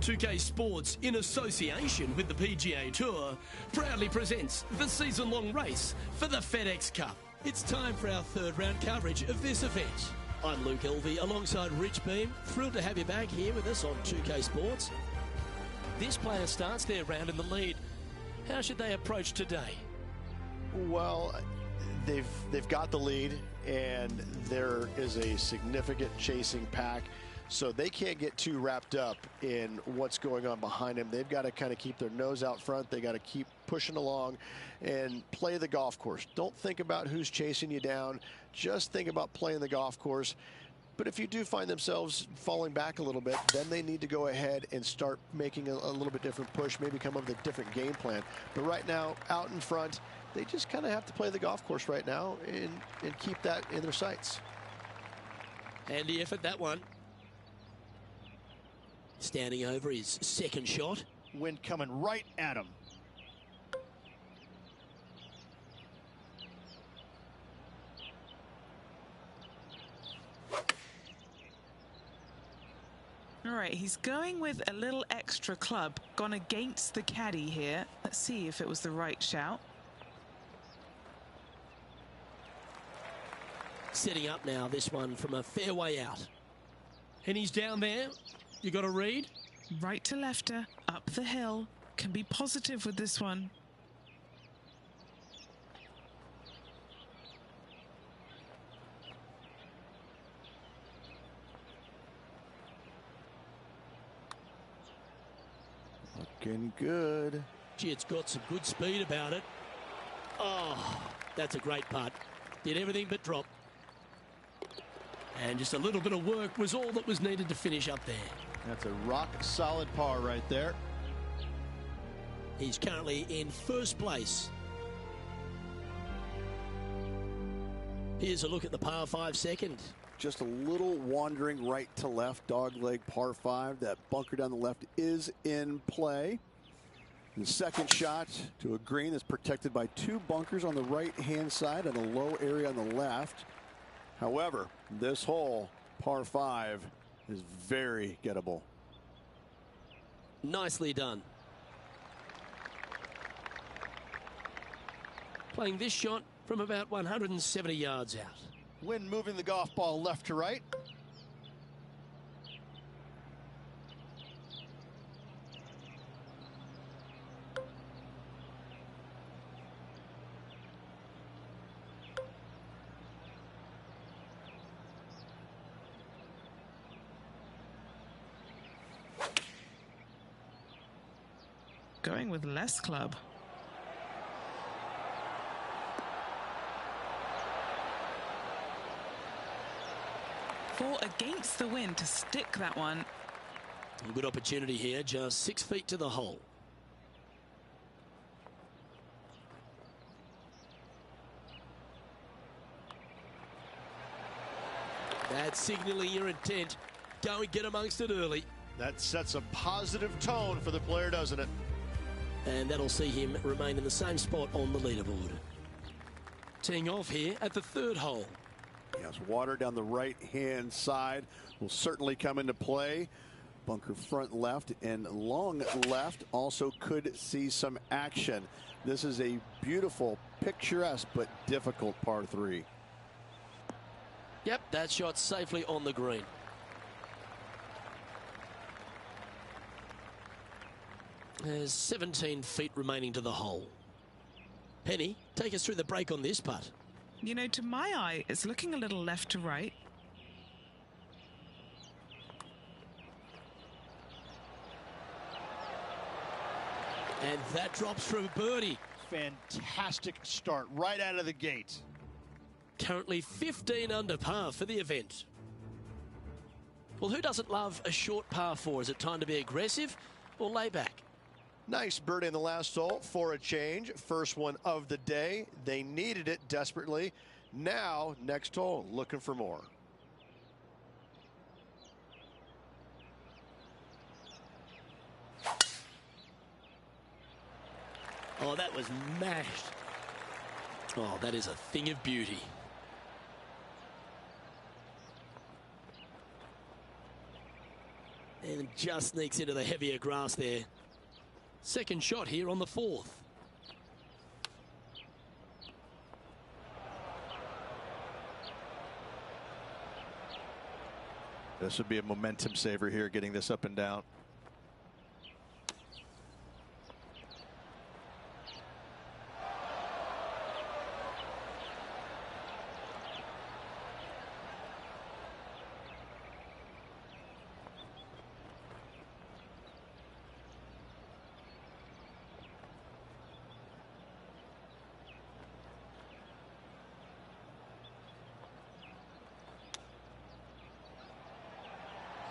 2K Sports, in association with the PGA Tour, proudly presents the season-long race for the FedEx Cup. It's time for our third round coverage of this event. I'm Luke Elvey alongside Rich Beam. Thrilled to have you back here with us on 2K Sports. This player starts their round in the lead. How should they approach today? Well, they've got the lead, and there is a significant chasing pack, so they can't get too wrapped up in what's going on behind them. They've got to kind of keep their nose out front. They got to keep pushing along and play the golf course. Don't think about who's chasing you down. Just think about playing the golf course. But if you do find themselves falling back a little bit, then they need to go ahead and start making a little bit different push, maybe come up with a different game plan. But right now, out in front, they just kind of have to play the golf course right now and keep that in their sights. Handy effort, that one. Standing over his second shot. Wind coming right at him. All right, he's going with a little extra club, gone against the caddy here. Let's see if it was the right shout. Setting up now, this one from a fairway out. And he's down there. You got a read? Right to lefter, up the hill. Can be positive with this one. Looking good. Gee, it's got some good speed about it. Oh, that's a great putt. Did everything but drop. And just a little bit of work was all that was needed to finish up there. That's a rock-solid par right there. He's currently in first place. Here's a look at the par 5 second. Just a little wandering right to left, dogleg par 5. That bunker down the left is in play. The second shot to a green that's protected by two bunkers on the right-hand side and a low area on the left. However, this hole, par 5, is very gettable. Nicely done. Playing this shot from about 170 yards out. Wind moving the golf ball left to right. Going with less club. Four against the wind to stick that one. A good opportunity here, just 6 feet to the hole. That's signaling your intent. Go and get amongst it early. That sets a positive tone for the player, doesn't it? And that'll see him remain in the same spot on the leaderboard. Teeing off here at the third hole. Yes, water down the right-hand side will certainly come into play. Bunker front left and long left also could see some action. This is a beautiful, picturesque, but difficult par 3. Yep, that shot safely on the green. There's 17 feet remaining to the hole. Penny, take us through the break on this putt. You know, to my eye, it's looking a little left to right. And that drops for a birdie. Fantastic start right out of the gate. Currently 15 under par for the event. Well, who doesn't love a short par 4? Is it time to be aggressive or lay back? Nice birdie in the last hole for a change. First one of the day. They needed it desperately. Now, next hole, looking for more. Oh, that was mashed. Oh, that is a thing of beauty. And just sneaks into the heavier grass there. Second shot here on the fourth. This would be a momentum saver here, getting this up and down.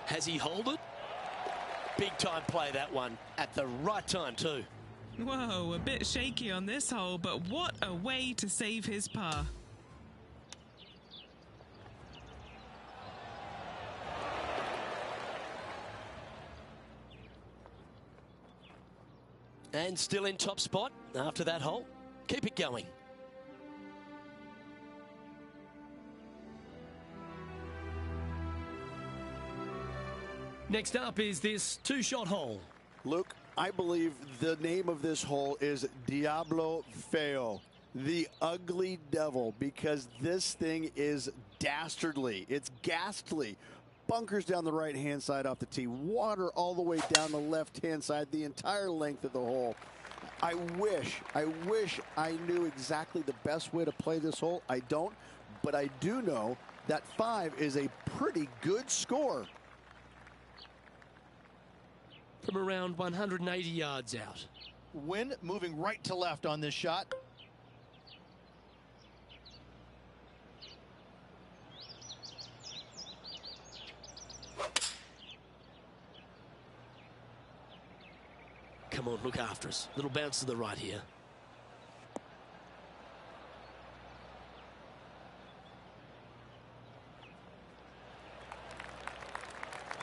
Has he hold it? Big time play, that one, at the right time too. Whoa, a bit shaky on this hole, but what a way to save his par. And still in top spot after that hole. Keep it going. Next up is this two-shot hole. Luke, I believe the name of this hole is Diablo Feo, the ugly devil, because this thing is dastardly. It's ghastly. Bunkers down the right-hand side off the tee, water all the way down the left-hand side, the entire length of the hole. I wish I knew exactly the best way to play this hole. I don't, but I do know that 5 is a pretty good score. From around 180 yards out. Wind moving right to left on this shot. Come on, look after us. Little bounce to the right here.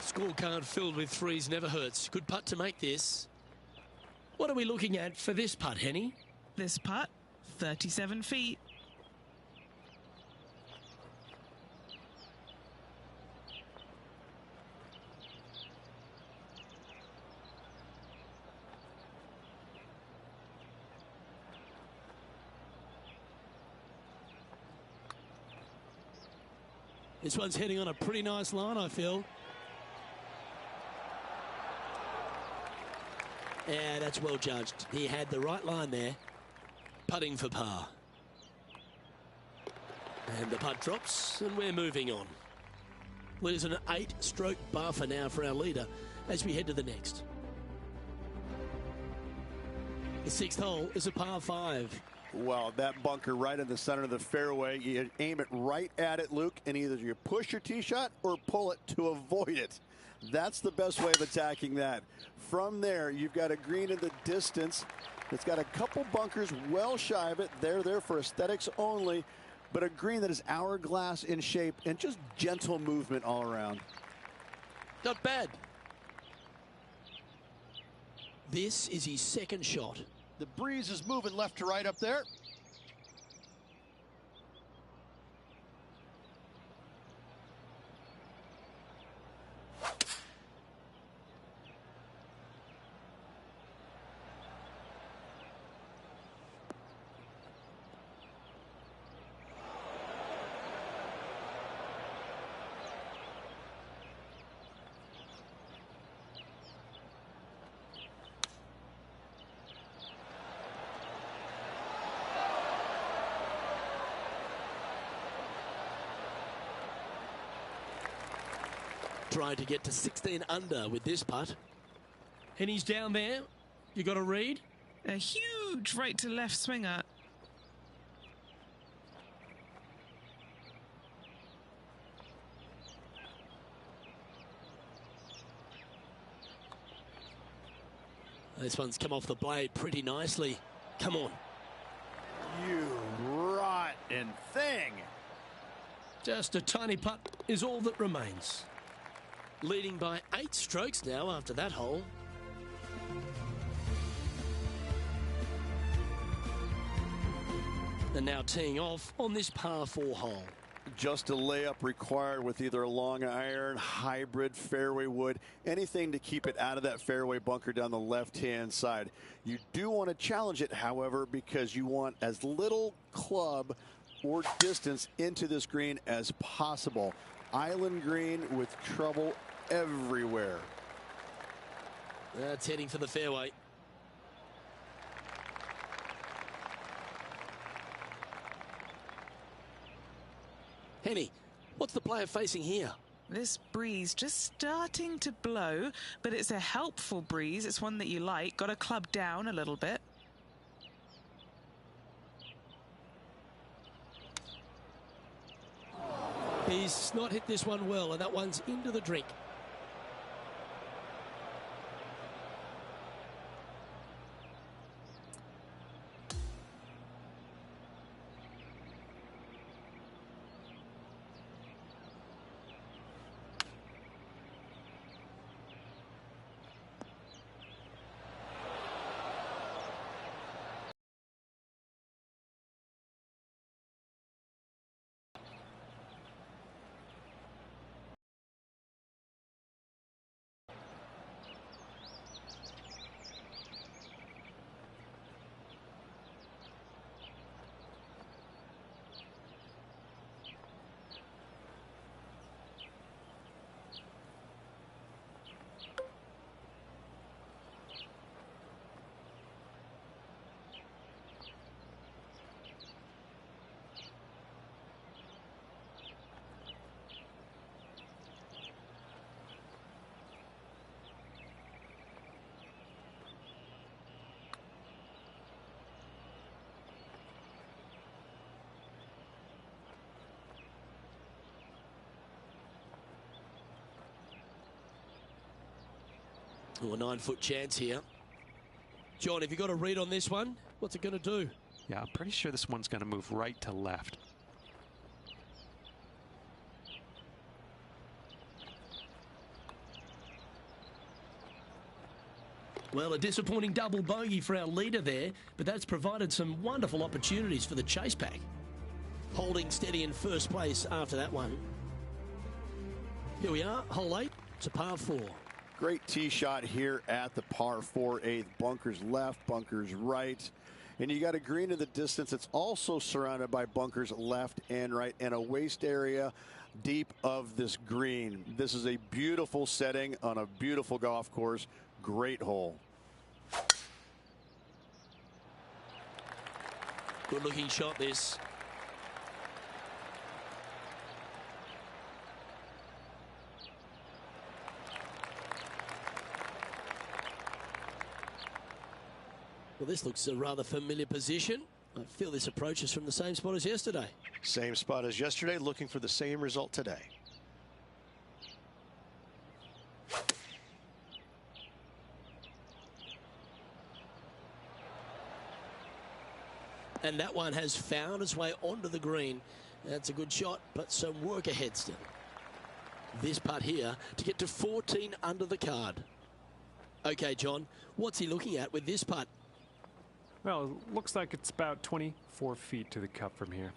Scorecard filled with threes never hurts. Good putt to make this. What are we looking at for this putt, Henny? This putt, 37 feet. This one's heading on a pretty nice line, I feel. Yeah, that's well judged. He had the right line there. Putting for par. And the putt drops, and we're moving on. Well, there's an 8-stroke buffer now for our leader as we head to the next. The 6th hole is a par 5. Well, that bunker right in the center of the fairway, you aim it right at it, Luke, and either you push your tee shot or pull it to avoid it. That's the best way of attacking that. From there, you've got a green in the distance. It's got a couple bunkers well shy of it. They're there for aesthetics only, but a green that is hourglass in shape and just gentle movement all around. Not bad. This is his second shot. The breeze is moving left to right up there. Trying to get to 16 under with this putt. And he's down there. You got to read. A huge right to left swinger. This one's come off the blade pretty nicely. Come on. You rotten thing. Just a tiny putt is all that remains. Leading by 8 strokes now after that hole. And now teeing off on this par 4 hole. just a layup required with either a long iron, hybrid, fairway wood, anything to keep it out of that fairway bunker down the left-hand side. You do want to challenge it, however, because you want as little club or distance into this green as possible. Island green with trouble everywhere. That's heading for the fairway. Henny, what's the player facing here? This breeze just starting to blow, but it's a helpful breeze. It's one that you like. Got to club down a little bit. He's not hit this one well, and that one's into the drink. Oh, a 9-foot chance here. John, have you got a read on this one? What's it going to do? Yeah, I'm pretty sure this one's going to move right to left. Well, a disappointing double bogey for our leader there, but that's provided some wonderful opportunities for the chase pack. Holding steady in first place after that one. Here we are, hole 8. It's a par 4. Great tee shot here at the par 4 8th. Bunkers left, bunkers right. And you got a green in the distance. It's also surrounded by bunkers left and right and a waste area deep of this green. This is a beautiful setting on a beautiful golf course. Great hole. Good looking shot this. Well, this looks a rather familiar position. I feel this approach is from the same spot as yesterday. Same spot as yesterday, looking for the same result today. And that one has found its way onto the green. That's a good shot, but some work ahead still. This putt here to get to 14 under the card. Okay, John, what's he looking at with this putt? Well, it looks like it's about 24 feet to the cup from here.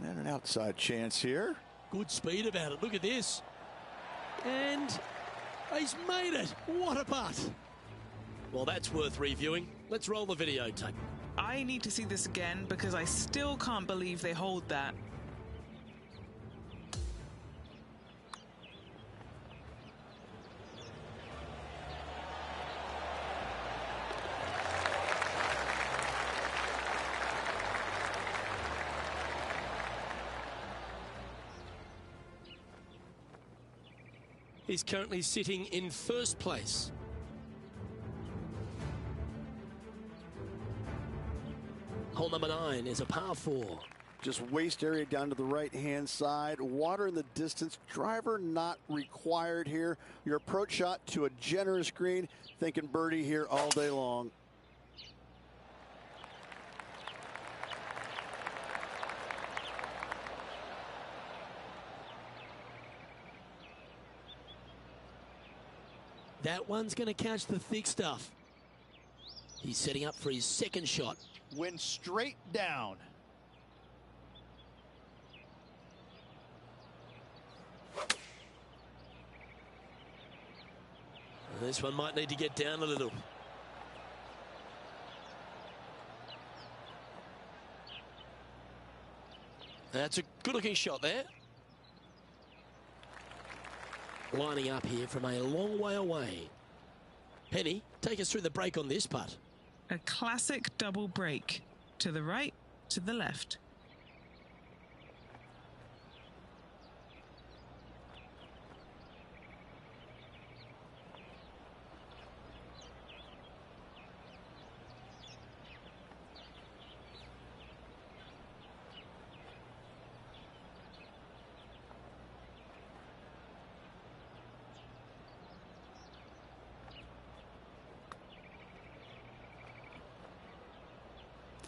And an outside chance here. Good speed about it. Look at this. And he's made it. What a putt. Well, that's worth reviewing. Let's roll the videotape. I need to see this again because I still can't believe they hold that. He's currently sitting in first place. Hole number 9 is a par 4. Just waste area down to the right-hand side. Water in the distance. Driver not required here. Your approach shot to a generous green. Thinking birdie here all day long. That one's going to catch the thick stuff. He's setting up for his second shot. Went straight down. This one might need to get down a little. That's a good-looking shot there. Lining up here from a long way away. Penny, take us through the break on this putt. A classic double break. To the right, to the left.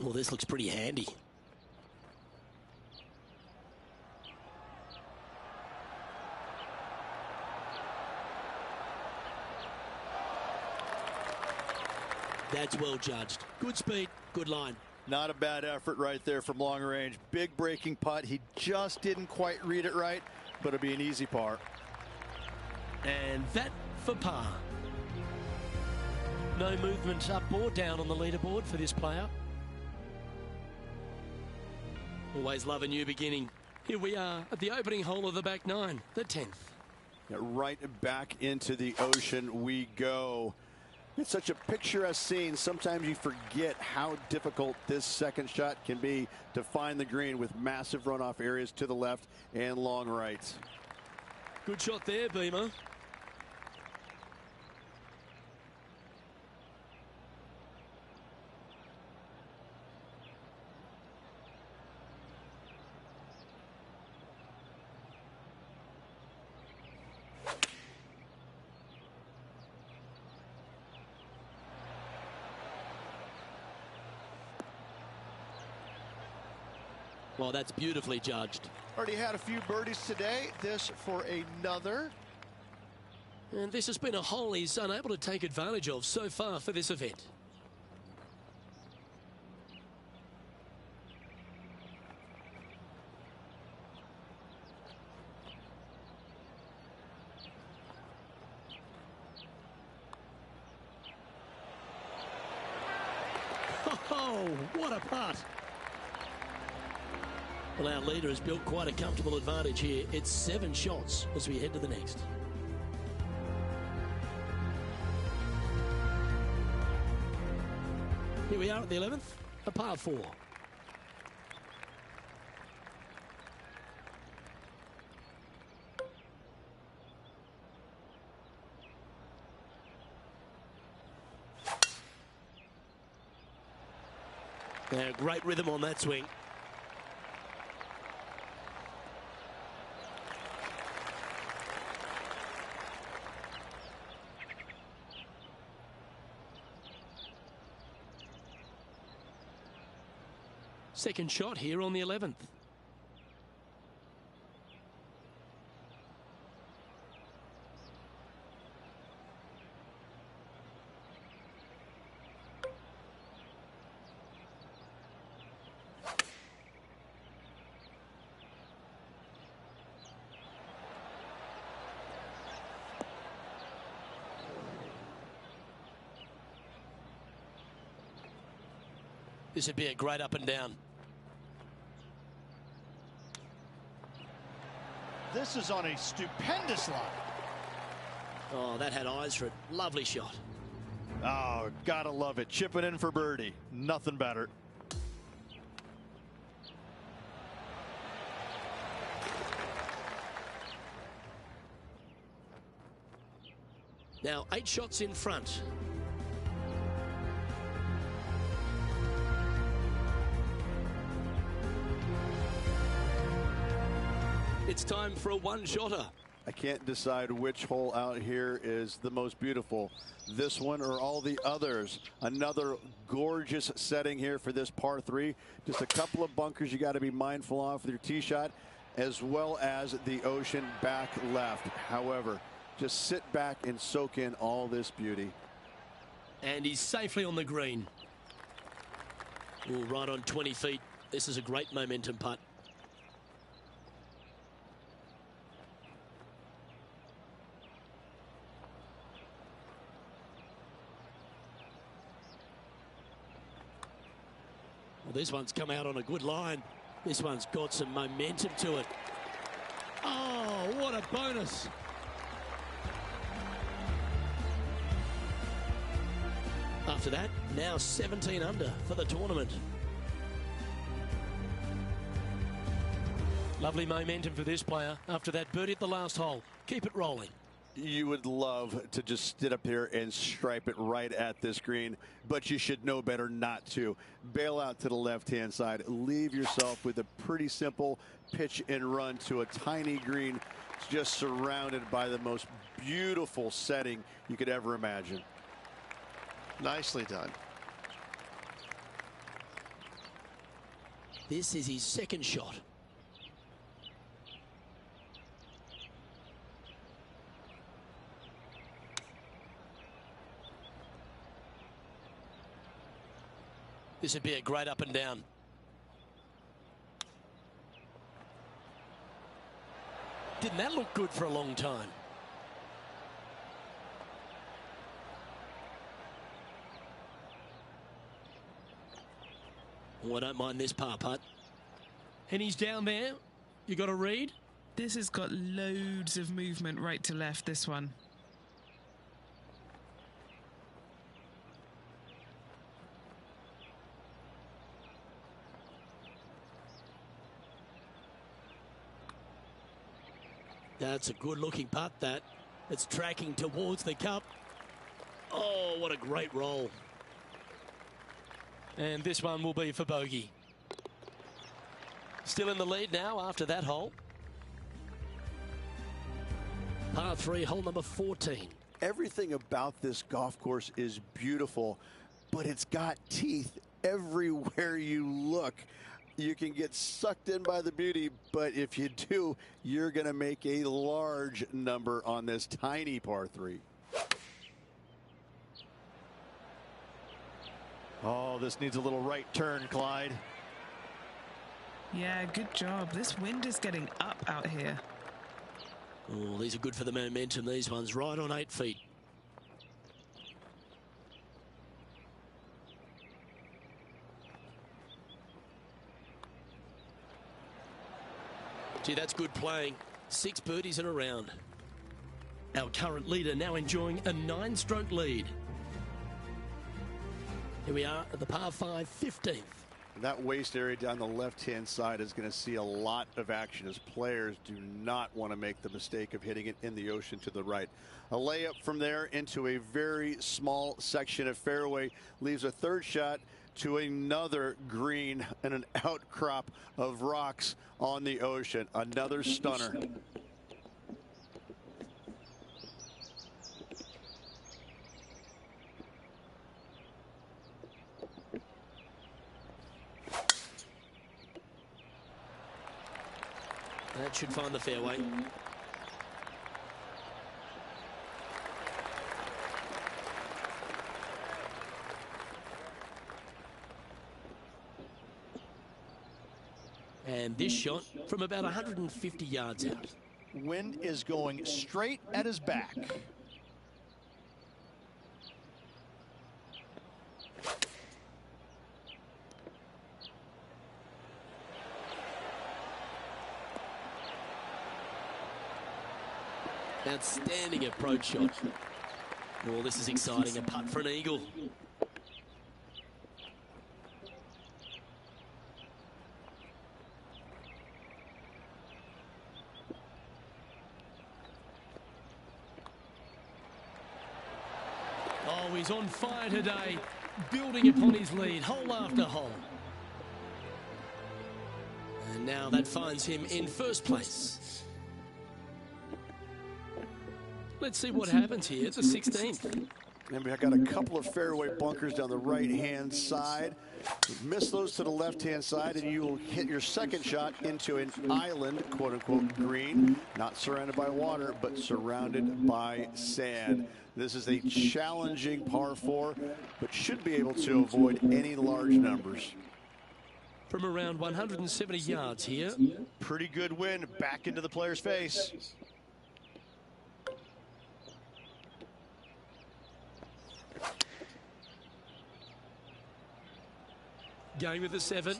Well, this looks pretty handy. That's well judged. Good speed, good line. Not a bad effort right there from long range. Big breaking putt. He just didn't quite read it right, but it'll be an easy par. And that for par. No movement up or down on the leaderboard for this player. Always love a new beginning. Here we are at the opening hole of the back nine, the 10th. Yeah, right back into the ocean we go. It's such a picturesque scene. Sometimes you forget how difficult this second shot can be to find the green with massive runoff areas to the left and long rights. Good shot there, Beamer. Well, that's beautifully judged. Already had a few birdies today. This for another. And this has been a hole he's unable to take advantage of so far for this event. Oh, what a putt. Well, our leader has built quite a comfortable advantage here. It's 7 shots as we head to the next. Here we are at the 11th, a par 4. Now, great rhythm on that swing. Second shot here on the 11th. This would be a great up and down. This is on a stupendous line. Oh, that had eyes for it. Lovely shot. Oh, gotta love it. Chipping in for birdie. Nothing better. Now 8 shots in front. It's time for a one-shotter. I can't decide which hole out here is the most beautiful, this one or all the others. Another gorgeous setting here for this par 3. Just a couple of bunkers you got to be mindful of with your tee shot, as well as the ocean back left. However, Just sit back and soak in all this beauty. And he's safely on the green. Ooh, right on 20 feet. This is a great momentum putt. Well, this one's come out on a good line. This one's got some momentum to it. Oh, what a bonus. After that, now 17 under for the tournament. Lovely momentum for this player after that birdie at the last hole. Keep it rolling. You would love to just sit up here and stripe it right at this green, but you should know better not to. Bail out to the left-hand side. Leave yourself with a pretty simple pitch and run to a tiny green just surrounded by the most beautiful setting you could ever imagine. Nicely done. This is his second shot. This would be a great up and down. Didn't that look good for a long time? Oh, I don't mind this par putt. And he's down there. You got a read? This has got loads of movement right to left, this one. That's a good-looking putt, that. It's tracking towards the cup. Oh, what a great roll. And this one will be for bogey. Still in the lead now after that hole. Par 3, hole number 14. Everything about this golf course is beautiful, but it's got teeth everywhere you look. You can get sucked in by the beauty, but if you do, you're going to make a large number on this tiny par 3. Oh, this needs a little right turn, Clyde. Yeah, good job. This wind is getting up out here. Oh, these are good for the momentum, these ones. Right on 8 feet. Gee, that's good playing. 6 birdies in a round. Our current leader now enjoying a 9-stroke lead. Here we are at the par 5, 15th. That waist area down the left-hand side is going to see a lot of action as players do not want to make the mistake of hitting it in the ocean to the right. A layup from there into a very small section of fairway leaves a third shot to another green and an outcrop of rocks on the ocean. Another stunner. That should find the fairway. And this shot from about 150 yards out. Wind is going straight at his back. Outstanding approach shot. Oh, this is exciting. A putt for an eagle. Oh, he's on fire today, building upon his lead, hole after hole. And now that finds him in first place. Let's see what happens here at the 16th. And we've got a couple of fairway bunkers down the right-hand side. Miss those to the left-hand side, and you will hit your second shot into an island, quote-unquote, green. Not surrounded by water, but surrounded by sand. This is a challenging par 4, but should be able to avoid any large numbers. From around 170 yards here. Pretty good wind back into the player's face. Going with the 7.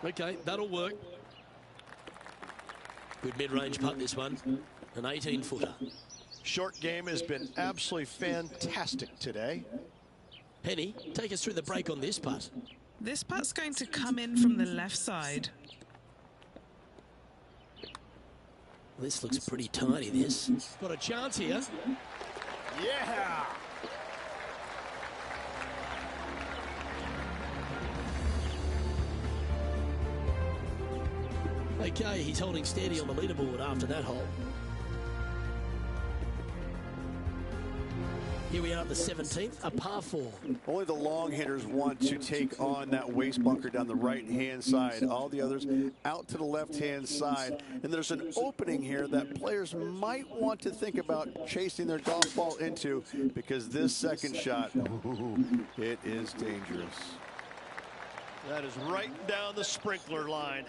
Okay, that'll work. Good mid-range putt, this one. An 18-footer. Short game has been absolutely fantastic today. Penny, take us through the break on this putt. This putt's going to come in from the left side. This looks pretty tidy, this. Got a chance here. Yeah! Okay, he's holding steady on the leaderboard after that hole. Here we are at the 17th, a par 4. Only the long hitters want to take on that waste bunker down the right-hand side. All the others out to the left-hand side. And there's an opening here that players might want to think about chasing their golf ball into, because this second shot, it is dangerous. That is right down the sprinkler line.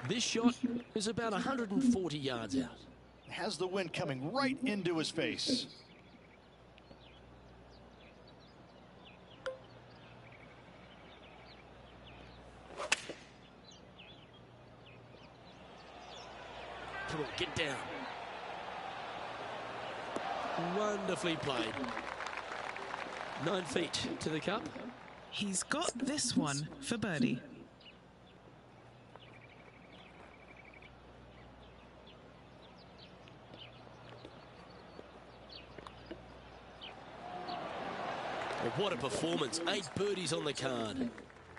This shot is about 140 yards out. Has the wind coming right into his face. Come on, get down. Wonderfully played. 9 feet to the cup. He's got this one for birdie. What a performance. 8 birdies on the card.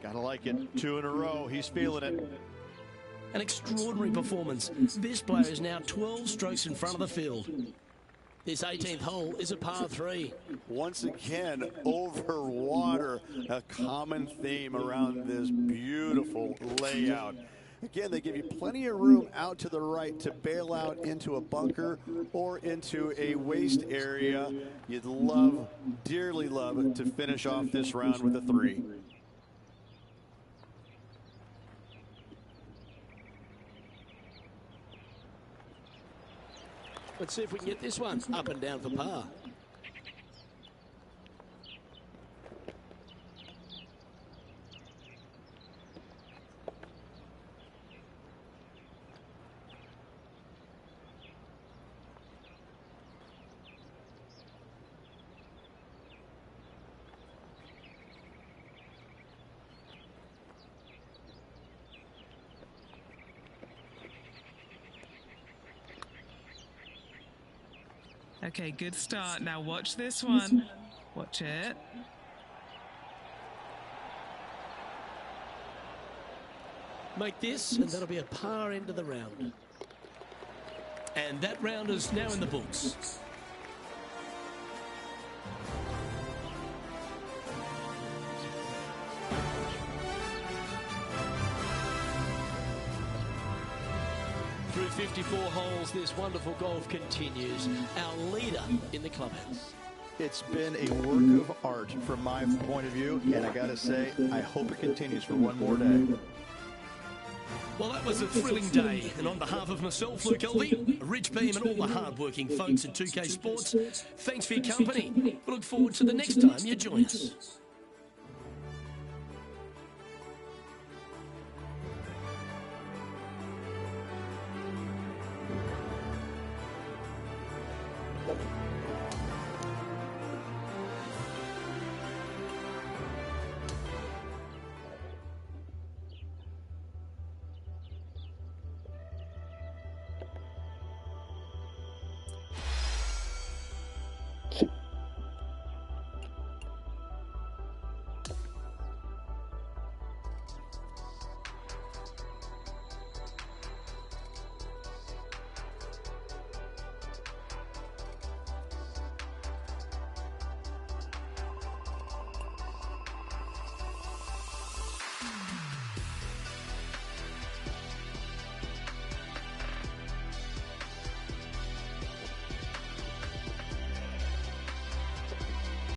Gotta like it. 2 in a row. He's feeling it. An extraordinary performance. This player is now 12 strokes in front of the field. This 18th hole is a par 3. Once again, over water, a common theme around this beautiful layout. Again, they give you plenty of room out to the right to bail out into a bunker or into a waste area. You'd love, dearly love, to finish off this round with a 3. Let's see if we can get this one up and down for par. Okay, good start. Now watch this one. Watch it. Make this, and that'll be a par end of the round. And that round is now in the books. Through 54 holes, this wonderful golf continues. Our leader in the clubhouse. It's been a work of art from my point of view, and I gotta say, I hope it continues for one more day. Well, that was a thrilling day, and on behalf of myself, Luke Elvey, Rich Beam, and all the hard-working folks at 2K Sports, thanks for your company. We look forward to the next time you join us.